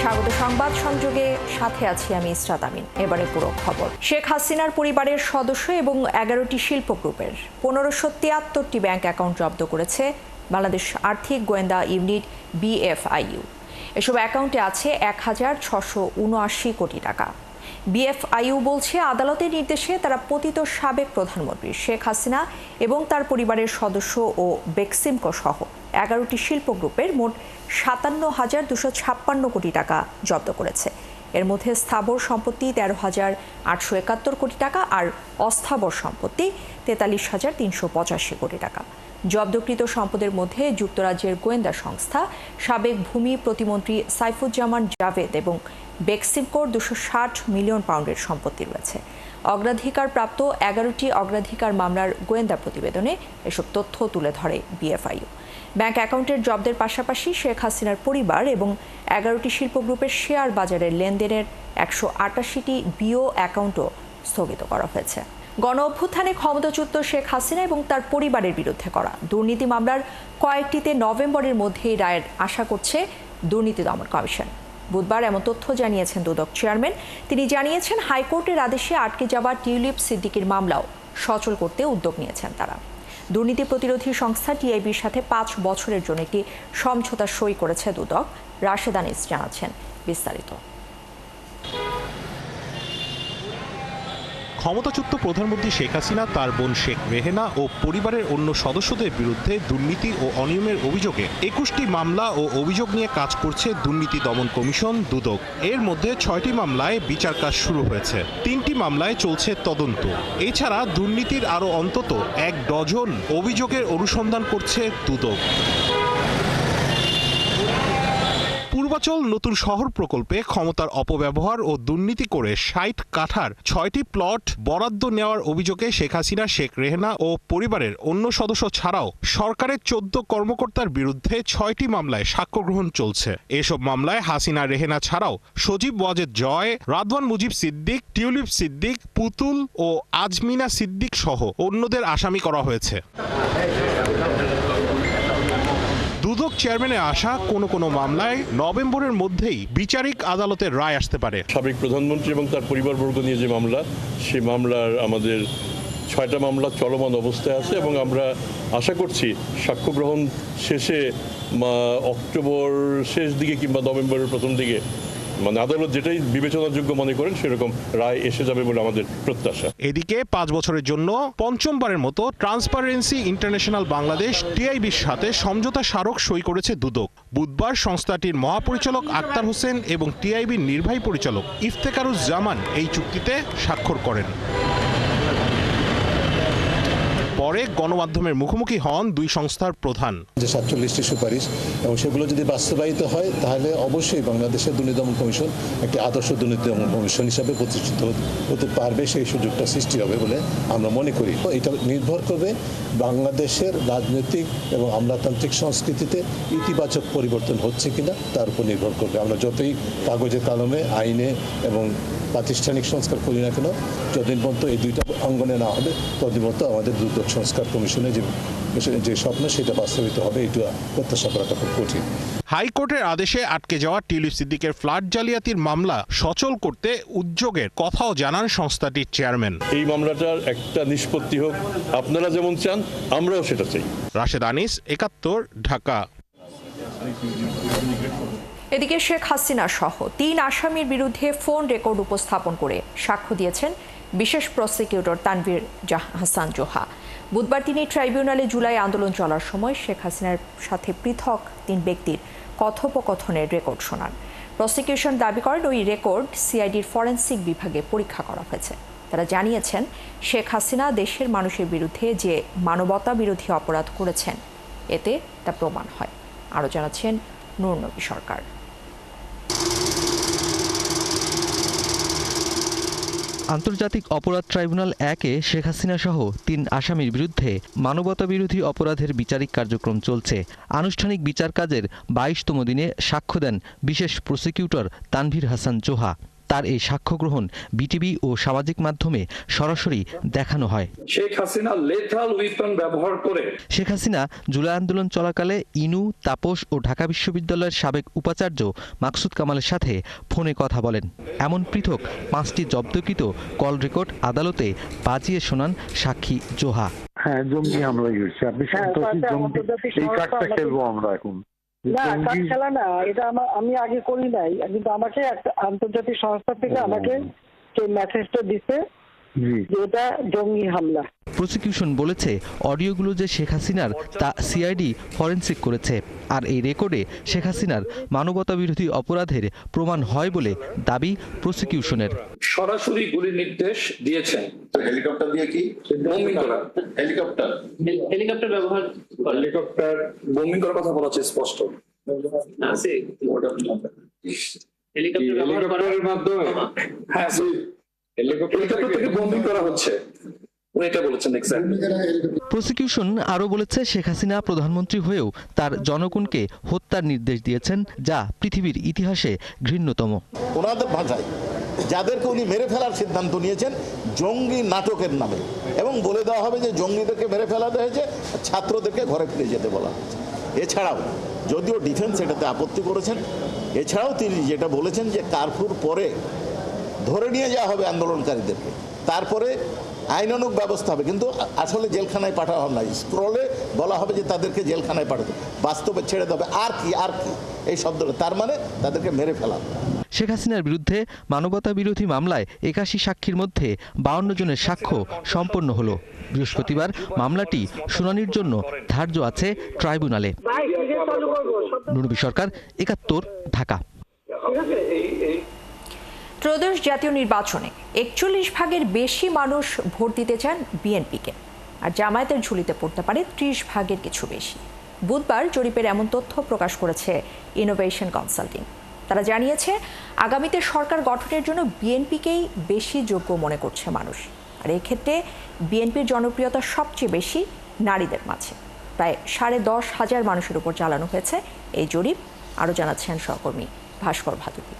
স্বাগত সংবাদ সংযোগে, সাথে আছি আমি ইসরাত আমিন। এবারে পুরো খবর। শেখ হাসিনার পরিবারের সদস্য এবং 11টি শিল্প গ্রুপের 1573টি ব্যাংক অ্যাকাউন্ট জব্দ করেছে বাংলাদেশ আর্থিক গোয়েন্দা ইউনিট BFIU। এসব অ্যাকাউন্টে আছে 1679 কোটি টাকা। BFIU বলছে, আদালতের নির্দেশে তারা পতিত সাবেক প্রধানমন্ত্রী শেখ হাসিনা এবং তার পরিবারের সদস্য ও বেক্সিমকো সহ 11টি শিল্প গ্রুপের মোট 57,256 কোটি টাকা জব্দ করেছে। এর মধ্যে স্থাবর সম্পত্তি 13,871 কোটি টাকা আর অস্থাবর সম্পত্তি 43,385 কোটি টাকা। জব্দকৃত সম্পদের মধ্যে যুক্তরাজ্যের গোয়েন্দা সংস্থা সাবেক ভূমি প্রতিমন্ত্রী সাইফুজ্জামান জাভেদ এবং বেক্সিমকোর 260 মিলিয়ন পাউন্ডের সম্পত্তি রয়েছে। অগ্রাধিকারপ্রাপ্ত 11টি অগ্রাধিকার মামলার গোয়েন্দা প্রতিবেদনে এসব তথ্য তুলে ধরে BFIU। ব্যাংক অ্যাকাউন্টের জব্দের পাশাপাশি শেখ হাসিনার পরিবার এবং 11টি শিল্প গ্রুপের শেয়ার বাজারের লেনদেনের 188টি BO অ্যাকাউন্টও স্থগিত করা হয়েছে। গণ অভ্যুত্থানে ক্ষমতাচ্যুত শেখ হাসিনা এবং তার পরিবারের বিরুদ্ধে করা দুর্নীতি মামলার কয়েকটিতে নভেম্বরের মধ্যেই রায়ের আশা করছে দুর্নীতি দমন কমিশন। বুধবার এমন তথ্য জানিয়েছেন দুদক চেয়ারম্যান। তিনি জানিয়েছেন, হাইকোর্টের আদেশে আটকে যাওয়া টিউলিপ সিদ্দিকির মামলাও সচল করতে উদ্যোগ নিয়েছেন তারা। দুর্নীতি প্রতিরোধী সংস্থা TIBর সাথে 5 বছরের জন্য একটি সমঝোতা সই করেছে দুদক। রাশেদ আনিস জানাচ্ছেন বিস্তারিত। ক্ষমতাচ্যুত প্রধানমন্ত্রী শেখ হাসিনা, তার বোন শেখ রেহেনা ও পরিবারের অন্য সদস্যদের বিরুদ্ধে দুর্নীতি ও অনিয়মের অভিযোগে 21টি মামলা ও অভিযোগ নিয়ে কাজ করছে দুর্নীতি দমন কমিশন দুদক। এর মধ্যে 6টি মামলায় বিচার কাজ শুরু হয়েছে, 3টি মামলায় চলছে তদন্ত। এছাড়া দুর্নীতির আরও অন্তত 1 ডজন অভিযোগের অনুসন্ধান করছে দুদক। পূর্বাচল নতুন শহর প্রকল্পে ক্ষমতার অপব্যবহার ও দুর্নীতি করে 60 কাঠার 6টি প্লট বরাদ্দ নেওয়ার অভিযোগে শেখ হাসিনা, শেখ রেহেনা ও পরিবারের অন্য সদস্য ছাড়াও সরকারের 14 কর্মকর্তার বিরুদ্ধে 6টি মামলায় সাক্ষ্য গ্রহণ চলছে। এসব মামলায় হাসিনা, রেহেনা ছাড়াও সজীব ওয়াজেদ জয়, রাদওয়ান মুজিব সিদ্দিক, টিউলিপ সিদ্দিক, পুতুল ও আজমিনা সিদ্দিক সহ অন্যদের আসামি করা হয়েছে। দুদক চেয়ারম্যানের আশা, কোনো মামলায় নভেম্বরের মধ্যেই বিচারিক আদালতের রায় আসতে পারে। সাবেক প্রধানমন্ত্রী এবং তার পরিবারবর্গ নিয়ে যে মামলা, সেই মামলার আমাদের 6টা মামলা চলমান অবস্থায় আছে এবং আমরা আশা করছি সাক্ষ্য গ্রহণ শেষে অক্টোবর শেষ দিকে কিংবা নভেম্বরের প্রথম দিকে আদালত যেটাই বিবেচনাযোগ্য মনে করেন সেরকম রায় এসে যাবে বলে আমাদের প্রত্যাশা। এদিকে 5 বছরের জন্য পঞ্চমবারের মতো ট্রান্সপারেন্সি ইন্টারন্যাশনাল বাংলাদেশ TIBর সাথে সমঝোতা স্মারক সই করেছে দুদক। বুধবার সংস্থাটির মহাপরিচালক আক্তার হোসেন এবং TIBর নির্বাহী পরিচালক ইফতেখারুজ্জামান এই চুক্তিতে স্বাক্ষর করেন। পরে গণমাধ্যমের মুখোমুখি হন দুই সংস্থার প্রধান। যে 47টি সুপারিশ এবং সেগুলো যদি বাস্তবায়িত হয় তাহলে অবশ্যই বাংলাদেশের দুর্নীতি দমন কমিশন একটি আদর্শ দুর্নীতি দমন কমিশন হিসাবে প্রতিষ্ঠিত হতে পারবে, সেই সুযোগটা সৃষ্টি হবে বলে আমরা মনে করি। এটা নির্ভর করবে বাংলাদেশের রাজনৈতিক এবং আমলাতান্ত্রিক সংস্কৃতিতে ইতিবাচক পরিবর্তন হচ্ছে কিনা তার উপর নির্ভর করবে। আমরা যতই কাগজে কলমে, আইনে এবং প্রাতিষ্ঠানিক সংস্কার করি না কেন, যতদিন পর্যন্ত এই দুইটা অঙ্গনে না হবে ততদিন পর্যন্ত আমাদের দুদক সংস্কার কমিশনের যে স্বপ্ন সেটা বাস্তবিত হবে, এটা প্রত্যাশা করাটা খুব কঠিন। হাইকোর্টের আদেশে আটকে যাওয়া টিউলিপ সিদ্দিকের ফ্ল্যাট জালিয়াতির মামলা সচল করতে উদ্যোগের কথাও জানান সংস্থাটির চেয়ারম্যান। এই মামলাটার একটা নিষ্পত্তি হোক, আপনারা যেমন চান আমরাও সেটা চাই। রাশেদ আনিস, 71, ঢাকা। এদিকে শেখ হাসিনা সহ 3 আসামির বিরুদ্ধে ফোন রেকর্ড উপস্থাপন করে সাক্ষ্য দিয়েছেন বিশেষ প্রসিকিউটর তানভীর হাসান জোহা। বুধবার তিনি ট্রাইব্যুনালে জুলাই আন্দোলন চলার সময় শেখ হাসিনার সাথে পৃথক 3 ব্যক্তির কথোপকথনের রেকর্ড শোনান। প্রসিকিউশন দাবি করেন, ওই রেকর্ড CIDর ফরেনসিক বিভাগে পরীক্ষা করা হয়েছে। তারা জানিয়েছেন, শেখ হাসিনা দেশের মানুষের বিরুদ্ধে যে মানবতা বিরোধী অপরাধ করেছেন এতে তা প্রমাণ হয়। আরও জানাচ্ছেন নূর নবী সরকার। আন্তর্জাতিক অপরাধ ট্রাইব্যুনাল 1-এ শেখ হাসিনা সহ 3 আসামির বিরুদ্ধে মানবতাবিরোধী অপরাধের বিচারিক কার্যক্রম চলছে। আনুষ্ঠানিক বিচার কাজের 22তম দিনে সাক্ষ্য দেন বিশেষ প্রসিকিউটর তানভীর হাসান জোহা। তার এই সাক্ষ্য গ্রহণ বিটিভি ও সামাজিক মাধ্যমে সরাসরি দেখানো হয়। শেখ হাসিনা লেথাল উইপন ব্যবহার করে শেখ হাসিনা জুলাই আন্দোলন চলাকালে ইনু, তাপস ও ঢাকা বিশ্ববিদ্যালয়ের সাবেক উপাচার্য মাকসুদ কামালের সাথে ফোনে কথা বলেন। এমন পৃথক 5টি জব্দকৃত কল রেকর্ড আদালতে বাজিয়ে শোনান সাক্ষী জোহা। হ্যাঁ, জঙ্গি হামলা হয়েছে। আপনি সন্ত্রাসী জঙ্গি এই কার্ডটা খেলবো আমরা এখন। না, কার্ড খেলা না, এটা আমি আগে করি নাই, কিন্তু আমাকে একটা আন্তর্জাতিক সংস্থা থেকে আমাকে সেই মেসেজটা দিতে যে এটা জঙ্গি হামলা। প্রসিকিউশন বলেছে অডিওগুলো যে শেখ হাসিনার তা সিআইডি ফরেনসিক করেছে, আর এই রেকর্ডে শেখ হাসিনার মানবতাবিরোধী অপরাধের প্রমাণ হয় বলে দাবি প্রসিকিউশনের। সরাসরি গুলির নির্দেশ দিয়েছেন। হেলিকপ্টার দিয়ে কি বোমিং করা, হেলিকপ্টার ব্যবহার হেলিকপ্টার বোমিং করার কথা বলা হচ্ছে স্পষ্ট। আছে হেলিকপ্টার ব্যবহার করার মাধ্যমে হ্যাঁ হেলিকপ্টার থেকে বোমিং করা হচ্ছে, উনি এটা বলেছেন এক্স্যাক্টলি। প্রসিকিউশন আরও বলেছে শেখ হাসিনা প্রধানমন্ত্রী হয়েও তার জনগণকে হত্যার নির্দেশ দিয়েছেন, যা পৃথিবীর ইতিহাসে ঘৃণ্যতম। ওনাদের ভাষায় যাদেরকে উনি মেরে ফেলার সিদ্ধান্ত নিয়েছেন জঙ্গি নাটকের নামে, এবং বলে দেওয়া হবে যে জঙ্গিদেরকে মেরে ফেলা হয়েছে, ছাত্রদেরকে ঘরে ফিরে যেতে বলা হয়েছে। এছাড়াও যদিও ডিফেন্স এটাতে আপত্তি করেছেন, এছাড়াও তিনি যেটা বলেছেন যে কারফিউর পরে ধরে নিয়ে যাওয়া হবে আন্দোলনকারীদেরকে, তারপরে আইনানুগ ব্যবস্থা হবে, কিন্তু আসলে জেলখানায় পাঠানো হবে না। স্ক্রলে বলা হবে যে তাদেরকে জেলখানায় পাঠাতে, বাস্তবে ছেড়ে দেবে। আর কি এই শব্দটা, তার মানে তাদেরকে মেরে ফেলা। শেখ হাসিনার বিরুদ্ধে মানবতা বিরোধী মামলায় 81 সাক্ষীর মধ্যে 52 জনের সাক্ষ্য সম্পন্ন হলো। বৃহস্পতিবার মামলাটি শুনানির জন্য ধার্য আছে ট্রাইব্যুনালে। নুরবি সরকার, 71, ঢাকা। ত্রয়োদশ জাতীয় নির্বাচনে 41 ভাগের বেশি মানুষ ভোট দিতে চান বিএনপিকে, আর জামায়াতের ঝুলিতে পড়তে পারে 30 ভাগের কিছু বেশি। বুধবার জরিপের এমন তথ্য প্রকাশ করেছে ইনোভেশন কনসাল্টিং। তারা জানিয়েছে আগামীতে সরকার গঠনের জন্য বিএনপিকেই বেশি যোগ্য মনে করছে মানুষ, আর এক্ষেত্রে বিএনপির জনপ্রিয়তা সবচেয়ে বেশি নারীদের মাঝে। প্রায় 10,500 মানুষের উপর চালানো হয়েছে এই জরিপ, আরও জানাচ্ছেন সহকর্মী ভাস্কর ভাদুরী।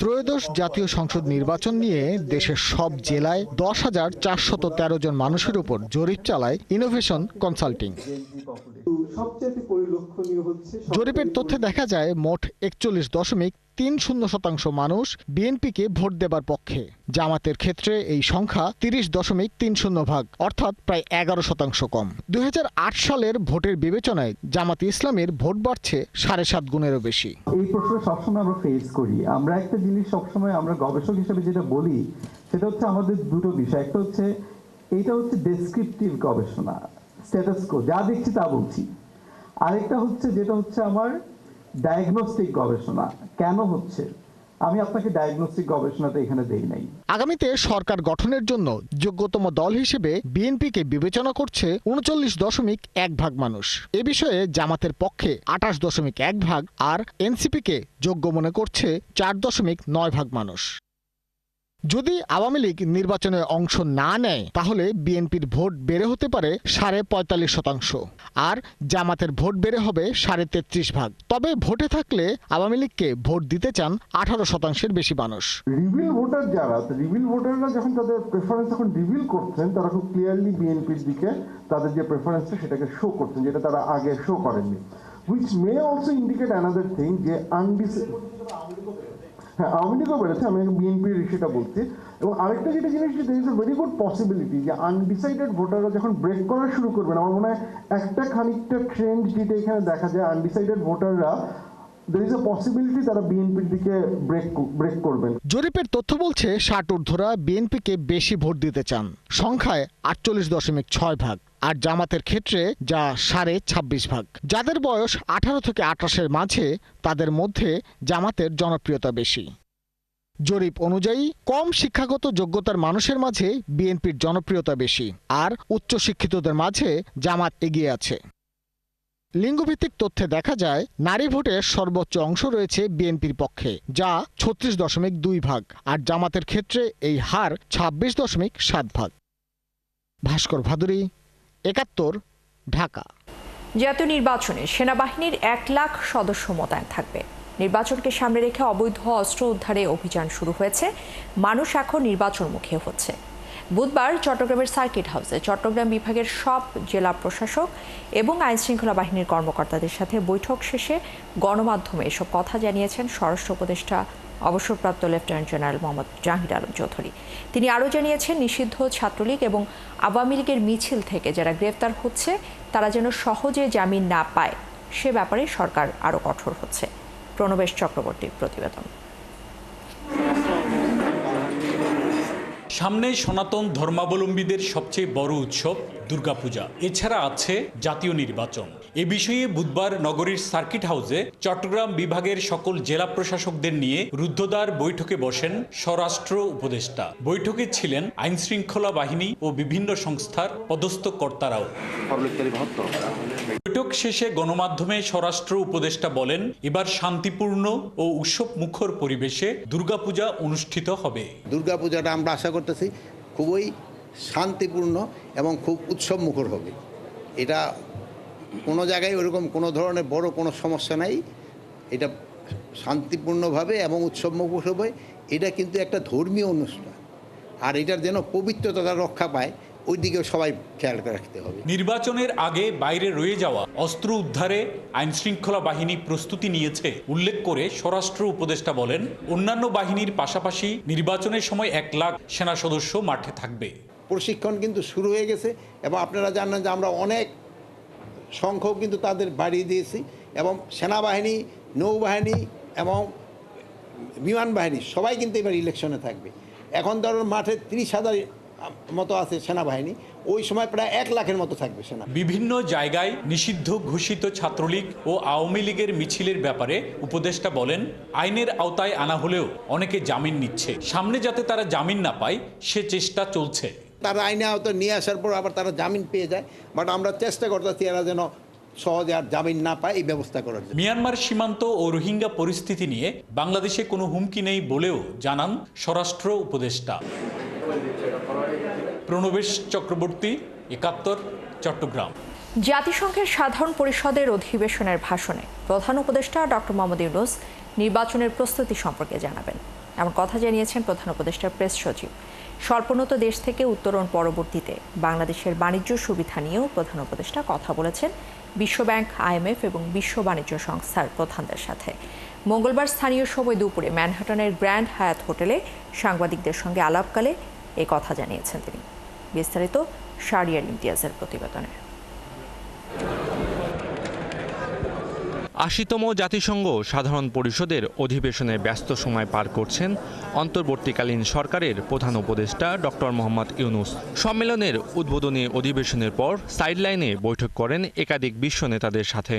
ত্রয়োদশ জাতীয় সংসদ নির্বাচন নিয়ে দেশের সব জেলায় 10,413 জন মানুষের উপর জরিপ চালায় ইনোভেশন কনসাল্টিং। জরিপের তথ্যে দেখা যায় মোট 41.30% মানুষ বিএনপিকে ভোট দেবার পক্ষে। জামাতের ক্ষেত্রে এই সংখ্যা 30.30 ভাগ, অর্থাৎ প্রায় 11% কম। 2008 সালের ভোটের বিবেচনায় জামাত ইসলামের ভোট বাড়ছে 7.5 গুণেরও বেশি। এই প্রশ্ন সবসময় আমরা ফেস করি। আমরা একটা জিনিস সবসময় আমরা গবেষক হিসেবে যেটা বলি সেটা হচ্ছে আমাদের দুটো বিষয়। একটা হচ্ছে এইটা হচ্ছে ডেসক্রিপটিভ গবেষণা, স্ট্যাটাস কো, যা দেখছি তা বলছি। আরেকটা হচ্ছে যেটা হচ্ছে আমার ডায়াগনস্টিক গবেষণা, কেন হচ্ছে, আমি আপনাকে ডায়াগনস্টিক গবেষণাটা এখানে দেই নাই। আগামীতে সরকার গঠনের জন্য যোগ্যতম দল হিসেবে বিএনপিকে বিবেচনা করছে 39.1 ভাগ মানুষ। এ বিষয়ে জামাতের পক্ষে 28.1 ভাগ, আর এনসিপিকে যোগ্য মনে করছে 4.9 ভাগ মানুষ। যদি আওয়ামী লীগ নির্বাচনে অংশ না নেয় তাহলে বিএনপির ভোট বেড়ে হতে পারে 45.5%, আর জামাতের ভোট বেড়ে হবে 33.5 ভাগ। তবে ভোটে থাকলে আওয়ামী লীগকে ভোট দিতে চান 18%-এর বেশি মানুষ। রিভিল ভোটার যারা, রিভিল ভোটাররা যখন তাদের প্রেফারেন্স এখন রিভিল করছেন, তারা খুব ক্লিয়ারলি বিএনপির দিকে তাদের যে প্রেফারেন্সটা সেটাকে শো করছেন, যেটা তারা আগে শো করেননি। Which may also indicate another thing, যে হ্যাঁ, আওয়ামী লীগও বেড়েছে, আমি বিএনপির সেটা বলছি। এবং আরেকটা যেটা জিনিস, there is a very good possibility যে আনডিসাইডেড ভোটাররা যখন ব্রেক করা শুরু করবেন, আমার মনে হয় একটা খানিকটা ট্রেন্ড যেটা এখানে দেখা যায়, আনডিসাইডেড ভোটাররা দের ইজ এ পসিবিলিটি তারা বিএনপির দিকে ব্রেক করবেন। জরিপের তথ্য বলছে 60 ঊর্ধ্বরা বিএনপিকে বেশি ভোট দিতে চান, সংখ্যায় 48.6 ভাগ, আর জামাতের ক্ষেত্রে যা 26.5 ভাগ। যাদের বয়স 18 থেকে 28-এর মাঝে, তাদের মধ্যে জামাতের জনপ্রিয়তা বেশি। জরিপ অনুযায়ী কম শিক্ষাগত যোগ্যতার মানুষের মাঝে বিএনপির জনপ্রিয়তা বেশি, আর উচ্চশিক্ষিতদের মাঝে জামাত এগিয়ে আছে। লিঙ্গভিত্তিক তথ্যে দেখা যায় নারী ভোটের সর্বোচ্চ অংশ রয়েছে বিএনপির পক্ষে, যা 36.2 ভাগ, আর জামাতের ক্ষেত্রে এই হার 26.7 ভাগ। ভাস্কর ভাদুরী, 71, ঢাকা। জাতীয় নির্বাচনে সেনাবাহিনীর 1 লাখ সদস্য মোতায়েন থাকবে। নির্বাচনকে সামনে রেখে অবৈধ অস্ত্র উদ্ধারে অভিযান শুরু হয়েছে। মানুষ এখন নির্বাচনমুখী হচ্ছে। বুধবার চট্টগ্রামের সার্কিট হাউসে চট্টগ্রাম বিভাগের সব জেলা প্রশাসক এবং আইনশৃঙ্খলা বাহিনীর কর্মকর্তাদের সাথে বৈঠক শেষে গণমাধ্যমে এসব কথা জানিয়েছেন স্বরাষ্ট্র উপদেষ্টা অবসরপ্রাপ্ত লেফটেন্যান্ট জেনারেল মোহাম্মদ জাহিদ আলম চৌধুরী। তিনি আরও জানিয়েছেন, নিষিদ্ধ ছাত্রলীগ এবং আওয়ামী লীগের মিছিল থেকে যারা গ্রেফতার হচ্ছে তারা যেন সহজে জামিন না পায় সে ব্যাপারে সরকার আরও কঠোর হচ্ছে। প্রণবেশ চক্রবর্তীর প্রতিবেদন। সামনে সনাতন ধর্মাবলম্বীদের সবচেয়ে বড় উৎসব দুর্গাপূজা। এছাড়া আছে জাতীয় নির্বাচন। এ বিষয়ে বুধবার নগরীর সার্কিট হাউসে চট্টগ্রাম বিভাগের সকল জেলা প্রশাসকদের নিয়ে রুদ্ধদ্বার বৈঠকে বসেন স্বরাষ্ট্র উপদেষ্টা। বৈঠকে ছিলেন আইনশৃঙ্খলা বাহিনী ও বিভিন্ন সংস্থার পদস্থ কর্তারাও। বৈঠক শেষে গণমাধ্যমে স্বরাষ্ট্র উপদেষ্টা বলেন, এবার শান্তিপূর্ণ ও উৎসব মুখর পরিবেশে দুর্গাপূজা অনুষ্ঠিত হবে। দুর্গাপূজাটা আমরা আশা করতেছি খুবই শান্তিপূর্ণ এবং খুব উৎসব মুখর হবে। এটা কোনো জায়গায় ওরকম কোনো ধরনের বড় কোনো সমস্যা নাই। এটা শান্তিপূর্ণভাবে এবং উৎসব মুখর হবে। এটা কিন্তু একটা ধর্মীয় অনুষ্ঠান, আর এটার যেন পবিত্রতা রক্ষা পায় ওই দিকেও সবাই খেয়াল রাখতে হবে। নির্বাচনের আগে বাইরে রয়ে যাওয়া অস্ত্র উদ্ধারে আইনশৃঙ্খলা বাহিনী প্রস্তুতি নিয়েছে উল্লেখ করে স্বরাষ্ট্র উপদেষ্টা বলেন, অন্যান্য বাহিনীর পাশাপাশি নির্বাচনের সময় 1 লাখ সেনা সদস্য মাঠে থাকবে। প্রশিক্ষণ কিন্তু শুরু হয়ে গেছে এবং আপনারা জানেন যে আমরা অনেক সংখ্যক কিন্তু তাদের বাড়িয়ে দিয়েছি এবং সেনাবাহিনী, নৌবাহিনী এবং বিমান বাহিনী সবাই কিন্তু এবার ইলেকশনে থাকবে। এখন ধরুন মাঠে 30,000 মতো আছে সেনাবাহিনী, ওই সময় প্রায় 1 লাখের মতো থাকবে সেনা। বিভিন্ন জায়গায় নিষিদ্ধ ঘোষিত ছাত্রলীগ ও আওয়ামী লীগের মিছিলের ব্যাপারে উপদেষ্টা বলেন, আইনের আওতায় আনা হলেও অনেকে জামিন নিচ্ছে। সামনে যাতে তারা জামিন না পায় সে চেষ্টা চলছে। তারা আইনে আওতায় নিয়ে আসার পর আবার তারা জামিন পেয়ে যায়, বাট আমরা চেষ্টা করতেছি এরা যেন সহজে আর জামিন না পায় এই ব্যবস্থা করার জন্য। মিয়ানমার সীমান্ত ও রোহিঙ্গা পরিস্থিতি নিয়ে বাংলাদেশে কোনো হুমকি নেই বলেও জানান স্বরাষ্ট্র উপদেষ্টা। প্রণবেশ চক্রবর্তী, ৭১, চট্টগ্রাম। জাতিসংঘের সাধারণ পরিষদের অধিবেশনের ভাষণে প্রধান উপদেষ্টা ডক্টর মোহাম্মদ ইউনূস নির্বাচনের প্রস্তুতি সম্পর্কে জানাবেন, এমন কথা জানিয়েছেন প্রধান উপদেষ্টার প্রেস সচিব। স্বল্পোন্নত দেশ থেকে উত্তরণ পরবর্তীতে বাংলাদেশের বাণিজ্য সুবিধা নিয়েও প্রধান উপদেষ্টা কথা বলেছেন বিশ্বব্যাংক, IMF এবং বিশ্ব বাণিজ্য সংস্থার প্রধানদের সাথে। মঙ্গলবার স্থানীয় সময় দুপুরে ম্যানহাটনের গ্র্যান্ড হায়াত হোটেলে সাংবাদিকদের সঙ্গে আলাপকালে এই কথা জানিয়েছেন তিনি। বিস্তারিত শাহরিয়ার ইমতিয়াজের প্রতিবেদনে। ৮০তম জাতিসংঘ সাধারণ পরিষদের অধিবেশনে ব্যস্ত সময় পার করছেন অন্তর্বর্তীকালীন সরকারের প্রধান উপদেষ্টা ডক্টর মোহাম্মদ ইউনূস। সম্মেলনের উদ্বোধনী অধিবেশনের পর সাইডলাইনে বৈঠক করেন একাধিক বিশ্ব নেতাদের সাথে।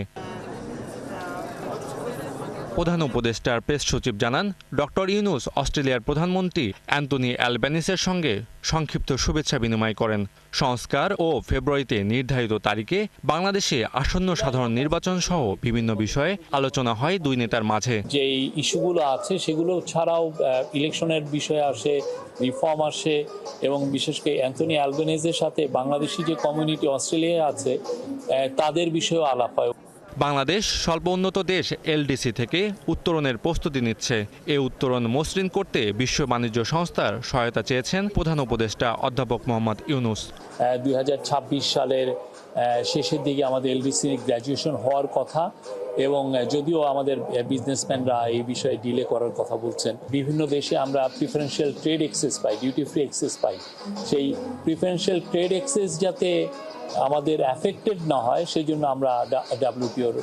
প্রধান উপদেষ্টার প্রেস সচিব জানান, ডক্টর ইউনূস অস্ট্রেলিয়ার প্রধানমন্ত্রী অ্যান্টনি অ্যালবানিসের সঙ্গে সংক্ষিপ্ত শুভেচ্ছা বিনিময় করেন। সংস্কার ও ফেব্রুয়ারিতে নির্ধারিত তারিখে বাংলাদেশে আসন্ন সাধারণ নির্বাচন সহ বিভিন্ন বিষয়ে আলোচনা হয় দুই নেতার মাঝে। যে ইস্যুগুলো আছে সেগুলো ছাড়াও ইলেকশনের বিষয় আসে, রিফর্ম আসে এবং বিশেষ করে অ্যান্টনি অ্যালবানিসের সাথে বাংলাদেশি যে কমিউনিটি অস্ট্রেলিয়ায় আছে তাদের বিষয়েও আলাপ হয়। বাংলাদেশ স্বল্প উন্নত দেশ LDC থেকে উত্তরণের প্রস্তুতি নিচ্ছে। এ উত্তরণ মসৃণ করতে বিশ্ব বাণিজ্য সংস্থার সহায়তা চেয়েছেন প্রধান উপদেষ্টা অধ্যাপক মোহাম্মদ ইউনূস। 2026 সালের শেষের দিকে আমাদের LDC গ্র্যাজুয়েশন হওয়ার কথা এবং যদিও আমাদের বিজনেসম্যানরা এই বিষয়ে ডিলে করার কথা বলছেন। বিভিন্ন দেশে আমরা প্রিফারেন্সিয়াল ট্রেড অ্যাক্সেস পাই, ডিউটি ফ্রি অ্যাক্সেস পাই। সেই প্রিফারেন্সিয়াল ট্রেড অ্যাক্সেস যাতে আমাদের অ্যাফেক্টেড না হয় সেই জন্য আমরা WTOর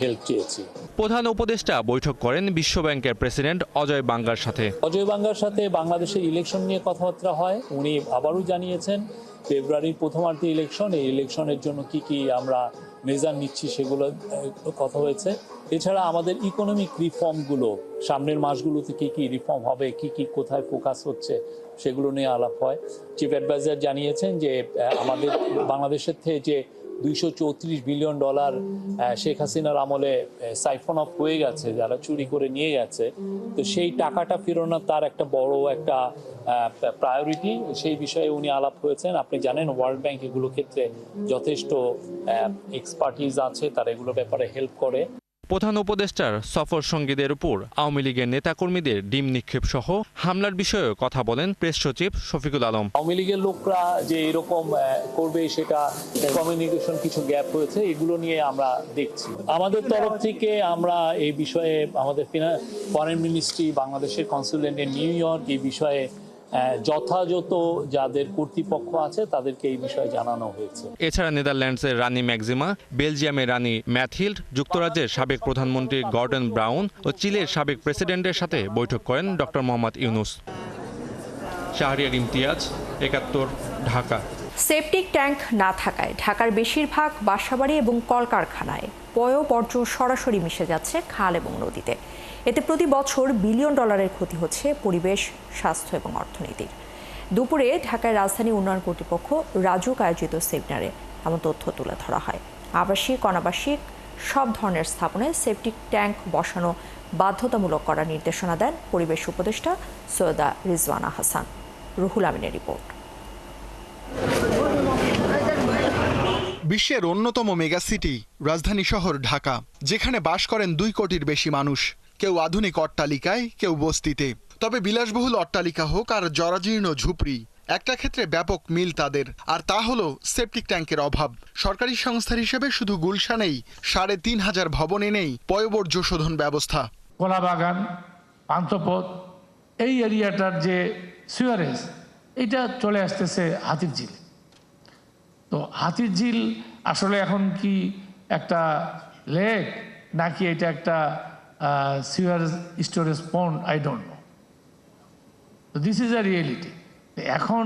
হেল্প চেয়েছি। প্রধান উপদেষ্টা বৈঠক করেন বিশ্বব্যাংকের প্রেসিডেন্ট অজয় বাঙ্গার সাথে। অজয় বাঙ্গার সাথে বাংলাদেশের ইলেকশন নিয়ে কথাবার্তা হয়। উনি আবারও জানিয়েছেন ফেব্রুয়ারির প্রথমার্ধে ইলেকশন, এই ইলেকশনের জন্য কি আমরা মেজার নিচ্ছি সেগুলো কথা হয়েছে। এছাড়া আমাদের ইকোনমিক রিফর্মগুলো সামনের মাসগুলোতে কি রিফর্ম হবে, কি কোথায় ফোকাস হচ্ছে সেগুলো নিয়ে আলাপ হয়। চিফ অ্যাডভাইজার জানিয়েছেন যে আমাদের বাংলাদেশের থেকে যে $234 বিলিয়ন শেখ হাসিনার আমলে সাইফন অফ হয়ে গেছে, যারা চুরি করে নিয়ে গেছে, তো সেই টাকাটা ফেরানো তার একটা বড় একটা প্রায়োরিটি। সেই বিষয়ে উনি আলাপ হয়েছেন। আপনি জানেন ওয়ার্ল্ড ব্যাংক এগুলো ক্ষেত্রে যথেষ্ট এক্সপার্টিজ আছে, তারা এগুলোর ব্যাপারে হেল্প করে। প্রধান উপদেষ্টার সফর সঙ্গীদের উপর আওয়ামী লীগের নেতাকর্মীদের ডিম নিক্ষেপ সহ হামলার বিষয়ে কথা বলেন প্রেস সচিব শফিকুল আলম। আওয়ামী লীগের লোকরা যে এরকম করবে সেটা কমিউনিকেশন কিছু গ্যাপ হয়েছে, এগুলো নিয়ে আমরা দেখছি। আমাদের তরফ থেকে আমরা এই বিষয়ে আমাদের ফরেন মিনিস্ট্রি, বাংলাদেশের কনসুলেট ইন নিউ ইয়র্ক এই বিষয়ে যথাযথ যাদের কর্তৃপক্ষ আছে তাদেরকে এই বিষয়ে জানানো হয়েছে। এছাড়া নেদারল্যান্ডসের রানী ম্যাক্সিমা, বেলজিয়ামের রানী ম্যাথহিল্ড, যুক্তরাজ্যের সাবেক প্রধানমন্ত্রী গর্ডন ব্রাউন ও চিলের সাবেক প্রেসিডেন্টের সাথে বৈঠক করেন doctor Mohammad Yunus. Shahriar Imtiaz, ৭১, Dhaka. Septic tank না থাকায় ঢাকার বেশিরভাগ বাসাবাড়ি এবং কলকারখানায় পয়ঃবর্জ্য সরাসরি মিশে যাচ্ছে খাল এবং নদীতে। এতে প্রতি বছর বিলিয়ন ডলারের ক্ষতি হচ্ছে পরিবেশ, স্বাস্থ্য এবং অর্থনীতির। দুপুরে ঢাকায় রাজধানী উন্নয়ন কর্তৃপক্ষ রাজুক আয়োজিত সেমিনারে এমন তথ্য তুলে ধরা হয়। আবাসিক, অনাবাসিক সব ধরনের স্থাপনায় সেপটিক ট্যাঙ্ক বসানো বাধ্যতামূলক করার নির্দেশনা দেন পরিবেশ উপদেষ্টা সৈয়দা রিজওয়ানা হাসান। রুহুল আমিনের রিপোর্ট। বিশ্বের অন্যতম মেগাসিটি রাজধানী শহর ঢাকা, যেখানে বাস করেন ২ কোটির বেশি মানুষ। কেউ আধুনিক অট্টালিকায়, কেউ বস্তিতে। তবে বিলাসবহুল অট্টালিকা হোক আর জরাজীর্ণ ঝুপড়ি, একটা ক্ষেত্রে ব্যাপক মিল তাদের, আর তা হলো সেপটিক ট্যাঙ্কের অভাব। সরকারি সংস্থার হিসেবে শুধু গুলশানেই ৩৫০০ ভবনে নেই পয়ঃবর্জ্য শোধন ব্যবস্থা। কলাবাগান, পান্থপথ, এই এরিয়াটার যে সুয়ারেজ, এটা চলে আসতেছে হাতির ঝিল। তো হাতির ঝিল আসলে এখন কি একটা লেক নাকি এটা একটা sewer storage pond, I don't know. তো দিস ইজ আ রিয়েলিটি। এখন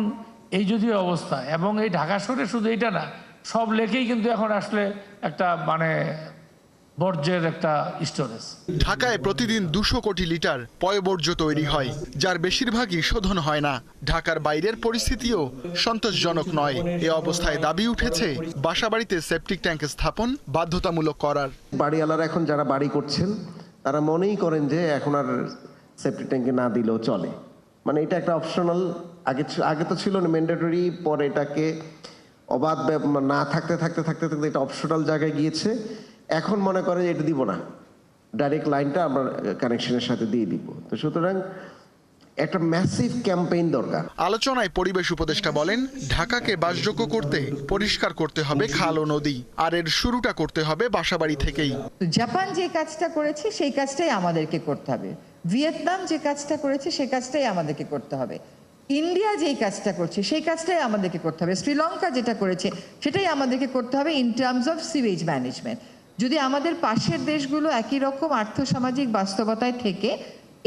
এই যদি অবস্থা, এবং এই ঢাকা শহরে শুধু এটা না, সব লেকেই কিন্তু এখন আসলে একটা বর্জ্যের একটা স্টোরেজ। ঢাকায় প্রতিদিন ২০০ কোটি লিটার পয়ঃবর্জ্য তৈরি হয়, যার বেশিরভাগই শোধন হয় না। ঢাকার বাইরের পরিস্থিতিও সন্তোষজনক নয়। এ অবস্থায় দাবি উঠেছে বাসাবাড়িতে সেপটিক ট্যাঙ্ক স্থাপন বাধ্যতামূলক করার। বাড়িওয়ালারা এখন যারা বাড়ি করছেন তারা মনেই করেন যে এখন আর সেপটিক ট্যাঙ্কে না দিলেও চলে। এটা একটা অপশনাল, আগে তো ছিল না ম্যান্ডেটরি, পরে এটাকে অবাধ না থাকতে এটা অপশনাল জায়গায় গিয়েছে। এখন মনে করে এটা দিব না, ডাইরেক্ট লাইনটা আমরা কানেকশনের সাথে দিয়ে দিব। তো সুতরাং একটা ম্যাসিভ ক্যাম্পেইন দরকার। আলোচনায় পরিবেশ উপদেষ্টা বলেন, ঢাকাকে বাসযোগ্য করতে পরিষ্কার করতে হবে খাল ও নদী, আর এর শুরুটা করতে হবে বাসাবাড়ি থেকেই। জাপান যে কাজটা করেছে সেই কাজটাই আমাদেরকে করতে হবে। ভিয়েতনাম যে কাজটা করেছে সেই কাজটাই আমাদেরকে করতে হবে। ইন্ডিয়া যেই কাজটা করছে সেই কাজটাই আমাদেরকে করতে হবে। শ্রীলঙ্কা যেটা করেছে সেটাই আমাদেরকে করতে হবে in terms of sewage management. যদি আমাদের পাশের দেশগুলো একই রকম আর্থসামাজিক বাস্তবতায় থেকে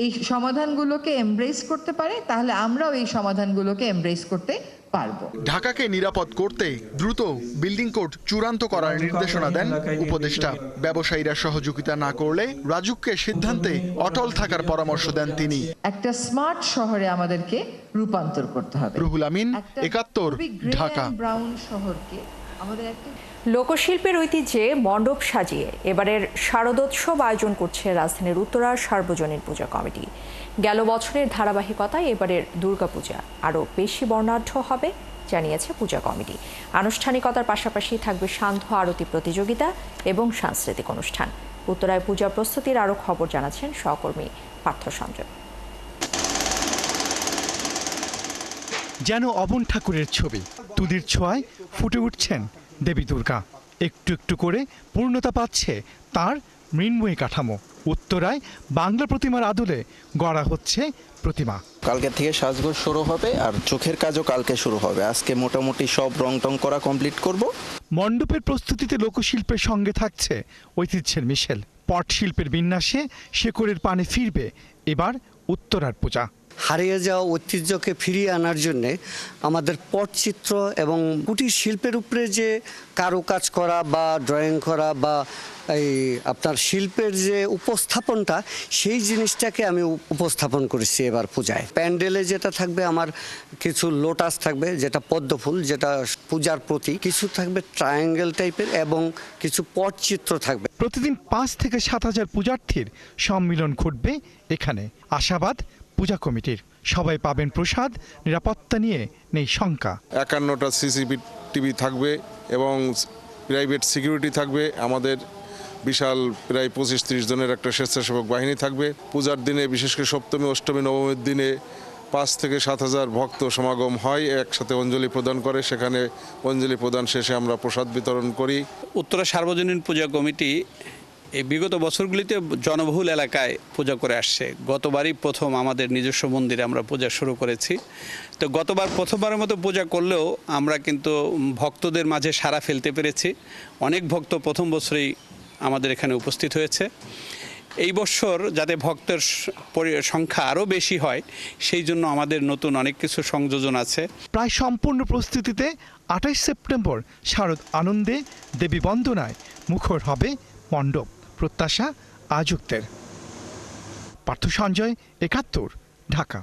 এই সমাধানগুলোকে এমব্রেস করতে পারে, তাহলে আমরাও এই সমাধানগুলোকে এমব্রেস করতে পারবো। ঢাকাকে নিরাপদ করতে দ্রুত বিল্ডিং কোড চূড়ান্ত করার নির্দেশনা দেন উপদেষ্টা। ব্যবসায়ীরা সহযোগিতা না করলে রাজুককে সিদ্ধান্তে অটল থাকার পরামর্শ দেন তিনি। একটা স্মার্ট শহরে আমাদেরকে রূপান্তর করতে হবে। রুহুল আমিন, ৭১, ঢাকা। ব্রাউন শহরকে আমাদের একটা লোকশিল্পের ঐতিহ্যে মণ্ডপ সাজিয়ে এবারের শারদোৎসব আয়োজন করছে রাজধানীর উত্তরার সার্বজনীন পূজা কমিটি। গেল বছরের ধারাবাহিকতায় এবারের দুর্গাপূজা আরও বেশি বর্ণাঢ্য হবে জানিয়েছে পূজা কমিটি। আনুষ্ঠানিকতার পাশাপাশি থাকবে সান্ধ্য আরতি প্রতিযোগিতা এবং সাংস্কৃতিক অনুষ্ঠান। উত্তরায় পূজা প্রস্তুতির আরও খবর জানাচ্ছেন সহকর্মী পার্থ সঞ্জয়। যেন অবন ঠাকুরের ছবি, তুদির ছোঁয়ায় ফুটে উঠছেন দেবী দুর্গা। একটু একটু করে পূর্ণতা পাচ্ছে তার মৃন্ময়ী কাঠামো। উত্তরায় বাংলা প্রতিমার আদলে গড়া হচ্ছে প্রতিমা। কালকে থেকে সাজগোজ শুরু হবে, আর চোখের কাজও কালকে শুরু হবে। আজকে মোটামুটি সব রং টং করা কমপ্লিট করব। মণ্ডপের প্রস্তুতিতে লোকশিল্পের সঙ্গে থাকছে ঐতিহ্যের মিশেল। পট শিল্পের বিন্যাসে শেকড়ের পানে ফিরবে এবার উত্তরার পূজা। হারিয়ে যাওয়া ঐতিহ্যকে ফিরিয়ে আনার জন্যে আমাদের পটচিত্র এবং কুটির শিল্পের উপরে যে কারুকাজ করা বা ড্রয়িং করা বা এই আপনার শিল্পের যে উপস্থাপনটা, সেই জিনিসটাকে আমি উপস্থাপন করেছি এবার পূজায়। প্যান্ডেলে যেটা থাকবে আমার কিছু লোটাস থাকবে, যেটা পদ্মফুল, যেটা পূজার প্রতীক। কিছু থাকবে ট্রায়াঙ্গেল টাইপের এবং কিছু পটচিত্র থাকবে। প্রতিদিন ৫ থেকে ৭ হাজার পূজার্থীর সম্মিলন ঘটবে এখানে। আশাবাদ পূজা কমিটির, সবাই পাবেন প্রসাদ, নিরাপত্তা নিয়ে নেই শঙ্কা। ৫১টা সিসিটিভি থাকবে এবং প্রাইভেট সিকিউরিটি থাকবে। আমাদের বিশাল প্রায় 25-30 জনের একটা স্বেচ্ছাসেবক বাহিনী থাকবে। পূজার দিনে বিশেষ করে সপ্তমী, অষ্টমী, নবমীর দিনে 5 থেকে 7,000 ভক্ত সমাগম হয়, একসাথে অঞ্জলি প্রদান করে। সেখানে অঞ্জলি প্রদান শেষে আমরা প্রসাদ বিতরণ করি। উত্তরা সার্বজনীন পূজা কমিটি এই বিগত বছরগুলিতে জনবহুল এলাকায় পূজা করে আসছে। গতবারই প্রথম আমাদের নিজস্ব মন্দিরে আমরা পূজা শুরু করেছি। তো গতবার প্রথমবারের মতো পূজা করলেও আমরা কিন্তু ভক্তদের মাঝে সাড়া ফেলতে পেরেছি। অনেক ভক্ত প্রথম বছরেই আমাদের এখানে উপস্থিত হয়েছে। এই বছর যাতে ভক্তের সংখ্যা আরও বেশি হয় সেই জন্য আমাদের নতুন অনেক কিছু সংযোজন আছে। প্রায় সম্পূর্ণ প্রস্তুতিতে 28 সেপ্টেম্বর শারদ আনন্দে দেবী বন্দনায় মুখর হবে মণ্ডপ। প্রত্যাশা আয়োজকদের। পার্থ সঞ্জয়, 71, ঢাকা।